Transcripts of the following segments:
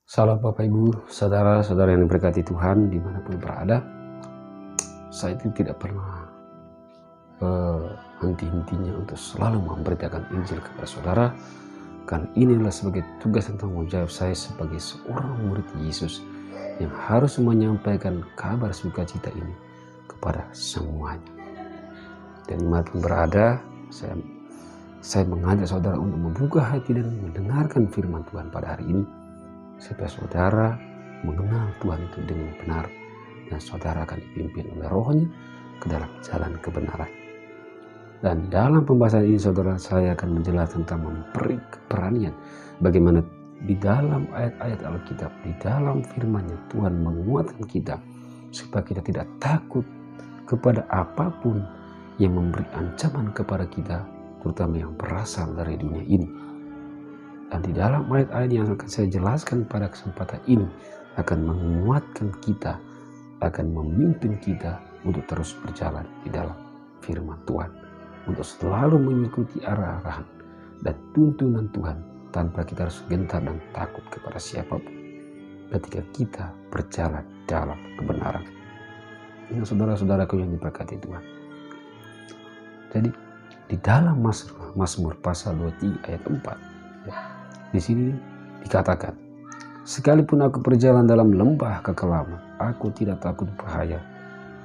Salam Bapak Ibu, saudara-saudara yang diberkati Tuhan dimanapun berada. Saya itu tidak pernah henti-hentinya untuk selalu memberitakan Injil kepada saudara, kan inilah sebagai tugas dan tanggung jawab saya sebagai seorang murid Yesus yang harus menyampaikan kabar sukacita ini kepada semuanya. Dan dimanapun berada, saya mengajak saudara untuk membuka hati dan mendengarkan firman Tuhan pada hari ini, supaya saudara mengenal Tuhan itu dengan benar dan saudara akan dipimpin oleh Roh-Nya ke dalam jalan kebenaran. Dan dalam pembahasan ini saudara, saya akan menjelaskan tentang memberi keberanian, bagaimana di dalam ayat-ayat Alkitab, di dalam firman-Nya Tuhan menguatkan kita supaya kita tidak takut kepada apapun yang memberi ancaman kepada kita, terutama yang berasal dari dunia ini. Dan di dalam ayat-ayat yang akan saya jelaskan pada kesempatan ini akan menguatkan kita, akan memimpin kita untuk terus berjalan di dalam firman Tuhan, untuk selalu mengikuti arah-arahan dan tuntunan Tuhan tanpa kita harus gentar dan takut kepada siapapun ketika kita berjalan dalam kebenaran. Ini saudara-saudaraku yang diberkati Tuhan. Jadi di dalam Mazmur pasal 23 ayat 4, di sini dikatakan, sekalipun aku berjalan dalam lembah kekelaman, aku tidak takut bahaya,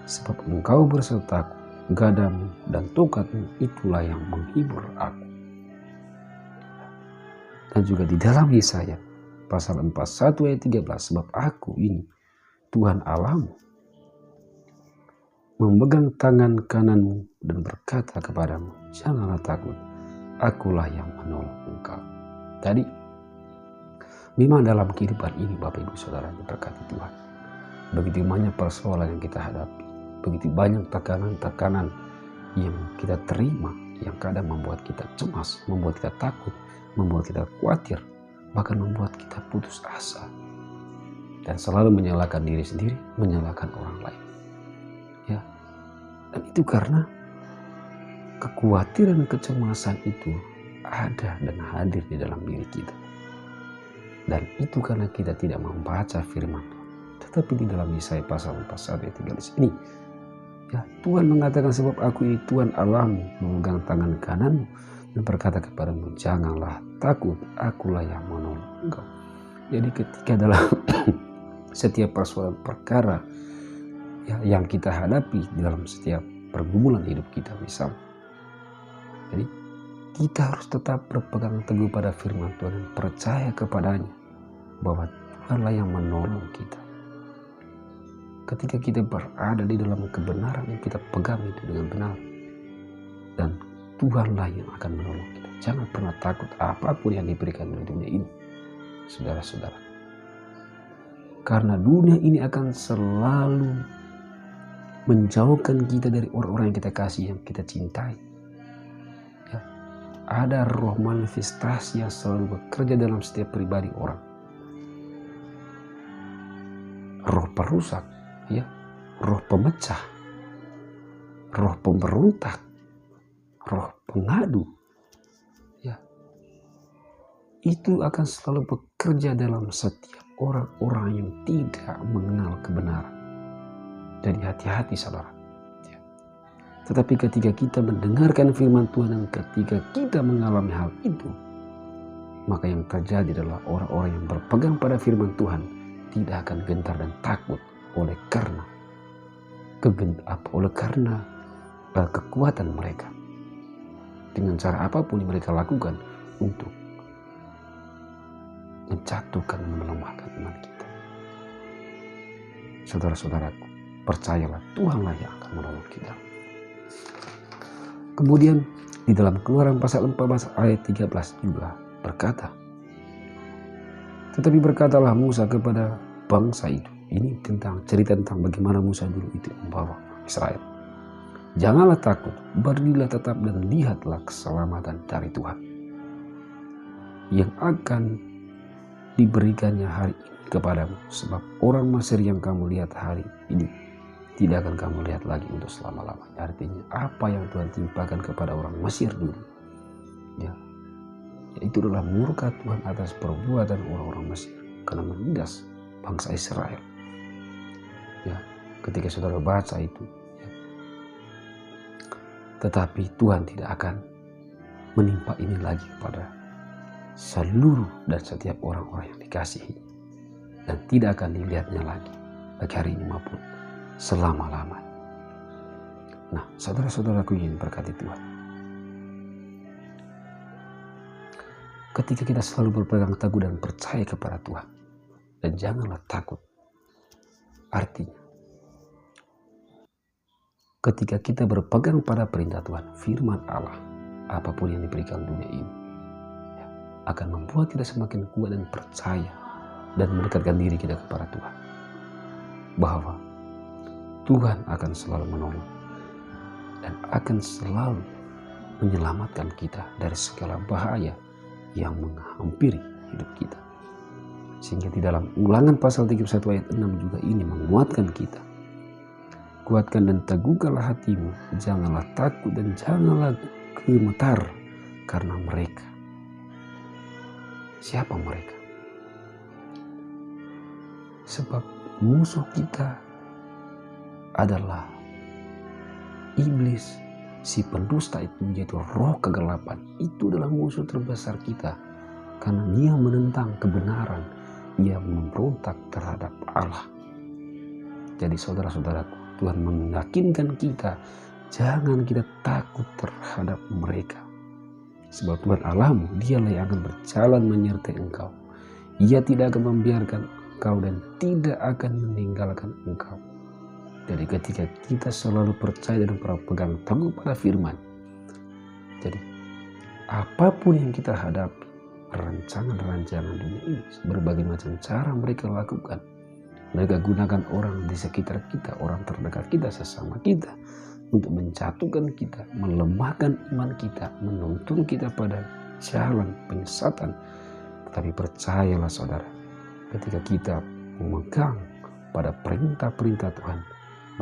sebab Engkau bersertaku, gadamu dan tongkatmu itulah yang menghibur aku. Dan juga di dalam Yesaya pasal 41 ayat 13, sebab aku ini Tuhan Allahmu, memegang tangan kananmu dan berkata kepadamu, janganlah takut, akulah yang menolong engkau. Tadi memang dalam kehidupan ini Bapak Ibu Saudara diberkati Tuhan, begitu banyak persoalan yang kita hadapi, begitu banyak tekanan-tekanan yang kita terima, yang kadang membuat kita cemas, membuat kita takut, membuat kita khawatir, bahkan membuat kita putus asa dan selalu menyalahkan diri sendiri, menyalahkan orang lain. Ya, dan itu karena kekhawatiran, kecemasan itu ada dan hadir di dalam diri kita. Dan itu karena kita tidak membaca firman Tuhan. Tetapi di dalam Yesaya pasal 41 ayat 13 ini, ya, Tuhan mengatakan, sebab aku ini Tuhan Allahmu, memegang tangan kananmu dan berkata kepadamu, janganlah takut, akulah yang menolong engkau. Jadi ketika dalam setiap persoalan perkara ya, yang kita hadapi di dalam setiap pergumulan hidup kita misalnya, jadi kita harus tetap berpegang teguh pada firman Tuhan dan percaya kepadanya bahwa Tuhanlah yang menolong kita. Ketika kita berada di dalam kebenaran yang kita pegang itu dengan benar, dan Tuhanlah yang akan menolong kita. Jangan pernah takut apapun yang diberikan oleh dunia ini, saudara-saudara. Karena dunia ini akan selalu menjauhkan kita dari orang-orang yang kita kasih, yang kita cintai. Ada roh manifestasi yang selalu bekerja dalam setiap pribadi orang. Roh perusak, ya, roh pemecah, roh pemberontak, roh pengadu, ya, itu akan selalu bekerja dalam setiap orang-orang yang tidak mengenal kebenaran. Jadi hati-hati saudara. Tetapi ketika kita mendengarkan firman Tuhan dan ketika kita mengalami hal itu, maka yang terjadi adalah orang-orang yang berpegang pada firman Tuhan tidak akan gentar dan takut oleh karena kekuatan mereka. Dengan cara apapun yang mereka lakukan untuk menjatuhkan dan melemahkan iman kita. Saudara-saudaraku, percayalah Tuhanlah yang akan menolong kita. Kemudian di dalam Keluaran pasal 14 ayat 13 juga berkata, tetapi berkatalah Musa kepada bangsa itu. Ini cerita tentang bagaimana Musa dulu itu membawa Israel. Janganlah takut, berdirilah tetap dan lihatlah keselamatan dari Tuhan yang akan diberikannya hari ini kepadamu. Sebab orang Mesir yang kamu lihat hari ini tidak akan kamu lihat lagi untuk selama-lamanya. Artinya apa yang Tuhan timpakan kepada orang Mesir dulu, ya, itu adalah murka Tuhan atas perbuatan orang-orang Mesir. karena menindas bangsa Israel. Ya, ketika saudara baca itu, ya. Tetapi Tuhan tidak akan menimpa ini lagi kepada seluruh dan setiap orang-orang yang dikasihi, dan tidak akan dilihatnya lagi bagi hari ini maupun selama-lamanya. Nah, saudara-saudaraku yang berkati Tuhan, ketika kita selalu berpegang teguh dan percaya kepada Tuhan, dan janganlah takut. Artinya, ketika kita berpegang pada perintah Tuhan, firman Allah, apapun yang diberikan dunia ini, ya, akan membuat kita semakin kuat dan percaya dan mendekatkan diri kita kepada Tuhan. Bahwa Tuhan akan selalu menolong dan akan selalu menyelamatkan kita dari segala bahaya yang menghampiri hidup kita. Sehingga di dalam Ulangan pasal 31 ayat 6 juga ini menguatkan kita. Kuatkan dan teguhkanlah hatimu, janganlah takut dan janganlah gemetar karena mereka. Siapa mereka? Sebab musuh kita adalah iblis, si pendusta itu, yaitu roh kegelapan. Itu adalah musuh terbesar kita, karena dia menentang kebenaran, dia memberontak terhadap Allah. Jadi saudara-saudaraku, Tuhan meyakinkan kita, jangan kita takut terhadap mereka. Sebab Tuhan Allahmu, dialah yang akan berjalan menyertai engkau. Ia tidak akan membiarkan engkau dan tidak akan meninggalkan engkau. Jadi ketika kita selalu percaya dan berpegang teguh pada firman, jadi apapun yang kita hadapi, rancangan-rancangan dunia ini, berbagai macam cara mereka lakukan. Mereka gunakan orang di sekitar kita, orang terdekat kita, sesama kita, untuk menjatuhkan kita, melemahkan iman kita, menuntun kita pada jalan penyesatan. Tetapi percayalah saudara, ketika kita memegang pada perintah-perintah Tuhan,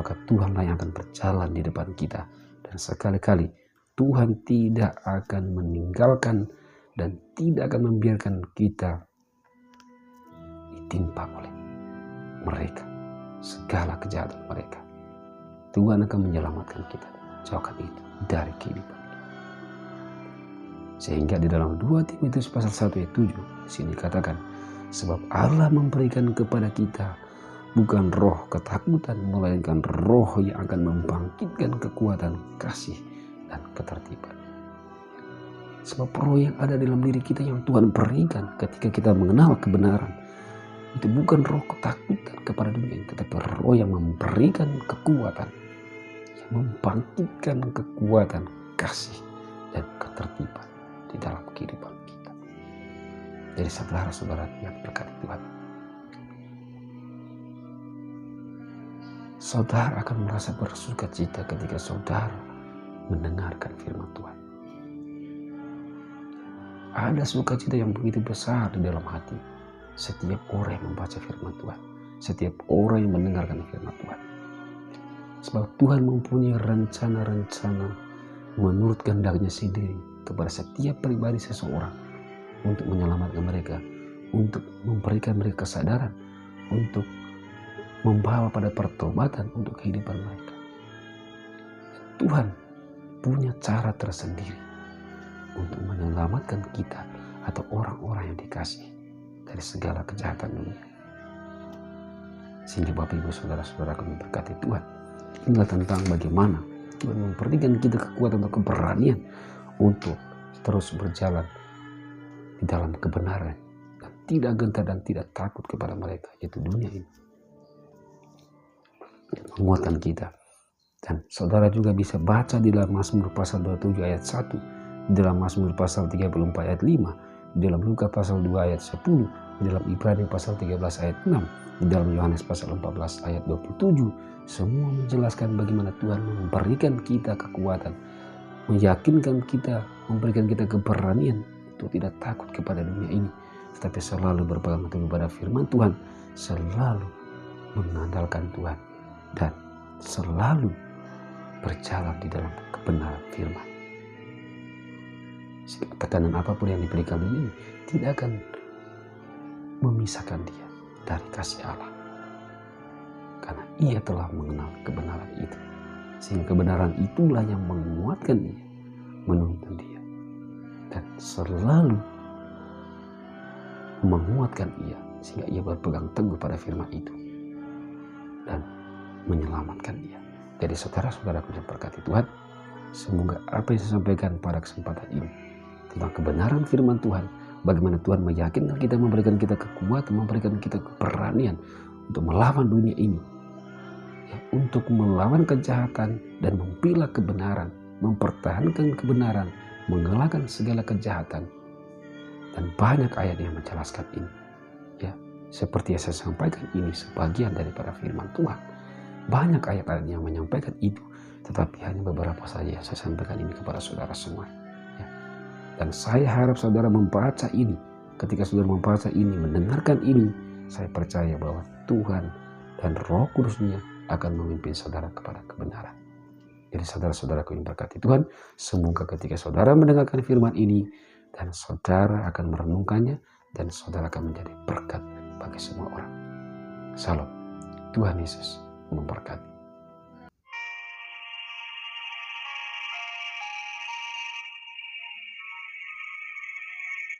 maka Tuhanlah yang akan berjalan di depan kita. Dan sekali-kali Tuhan tidak akan meninggalkan dan tidak akan membiarkan kita ditimpa oleh mereka, segala kejahatan mereka. Tuhan akan menyelamatkan kita, jauhkan itu dari kehidupan. Sehingga di dalam 2 Timotius pasal 1 ayat 7 di sini katakan, sebab Allah memberikan kepada kita bukan roh ketakutan, melainkan roh yang akan membangkitkan kekuatan, kasih, dan ketertiban. Sebab roh yang ada dalam diri kita yang Tuhan berikan ketika kita mengenal kebenaran, itu bukan roh ketakutan kepada dunia, tetapi roh yang memberikan kekuatan, yang membangkitkan kekuatan, kasih, dan ketertiban di dalam kehidupan kita. Jadi saudara-saudara yang berkati Tuhan, saudara akan merasa bersukacita ketika saudara mendengarkan firman Tuhan. Ada sukacita yang begitu besar di dalam hati setiap orang yang membaca firman Tuhan, setiap orang yang mendengarkan firman Tuhan. Sebab Tuhan mempunyai rencana-rencana menurut kehendaknya sendiri kepada setiap pribadi seseorang, untuk menyelamatkan mereka, untuk memberikan mereka kesadaran, untuk membawa pada pertobatan untuk kehidupan mereka. Tuhan punya cara tersendiri untuk menyelamatkan kita atau orang-orang yang dikasihi dari segala kejahatan dunia. Sehingga Bapak Ibu Saudara-saudara kami berkati Tuhan, inilah tentang bagaimana Tuhan memberikan kita kekuatan atau keberanian untuk terus berjalan di dalam kebenaran dan tidak gentar dan tidak takut kepada mereka, yaitu dunia ini. Menguatkan kita. Dan saudara juga bisa baca di dalam Mazmur pasal 27 ayat 1, di dalam Mazmur pasal 34 ayat 5, di dalam Lukas pasal 2 ayat 10, di dalam Ibrani pasal 13 ayat 6, di dalam Yohanes pasal 14 ayat 27. Semua menjelaskan bagaimana Tuhan memberikan kita kekuatan, meyakinkan kita, memberikan kita keberanian untuk tidak takut kepada dunia ini, tetapi selalu berpegang teguh pada firman Tuhan, selalu mengandalkan Tuhan, dan selalu berjalan di dalam kebenaran firman. Tekanan apapun yang diberikan ini tidak akan memisahkan dia dari kasih Allah. Karena ia telah mengenal kebenaran itu. Sehingga kebenaran itulah yang menguatkan dia, menuntun dia. Dan selalu menguatkan ia sehingga ia berpegang teguh pada firman itu dan menyelamatkan dia. Jadi saudara-saudaraku yang berkati Tuhan, semoga apa yang saya sampaikan pada kesempatan ini tentang kebenaran firman Tuhan, bagaimana Tuhan meyakinkan kita, memberikan kita kekuatan, memberikan kita keberanian untuk melawan dunia ini, ya, untuk melawan kejahatan dan membela kebenaran, mempertahankan kebenaran, mengalahkan segala kejahatan. Dan banyak ayat yang menjelaskan ini. Ya, seperti yang saya sampaikan ini sebagian daripada firman Tuhan. Banyak ayat-ayat yang menyampaikan itu, tetapi hanya beberapa saja yang saya sampaikan ini kepada saudara semua. Ya. Dan saya harap saudara membaca ini. Ketika saudara membaca ini, mendengarkan ini, saya percaya bahwa Tuhan dan Roh Kudus-Nya akan memimpin saudara kepada kebenaran. Jadi saudara-saudaraku yang berkati Tuhan, semoga ketika saudara mendengarkan firman ini, dan saudara akan merenungkannya, dan saudara akan menjadi berkat bagi semua orang. Salam, Tuhan Yesus memberkati.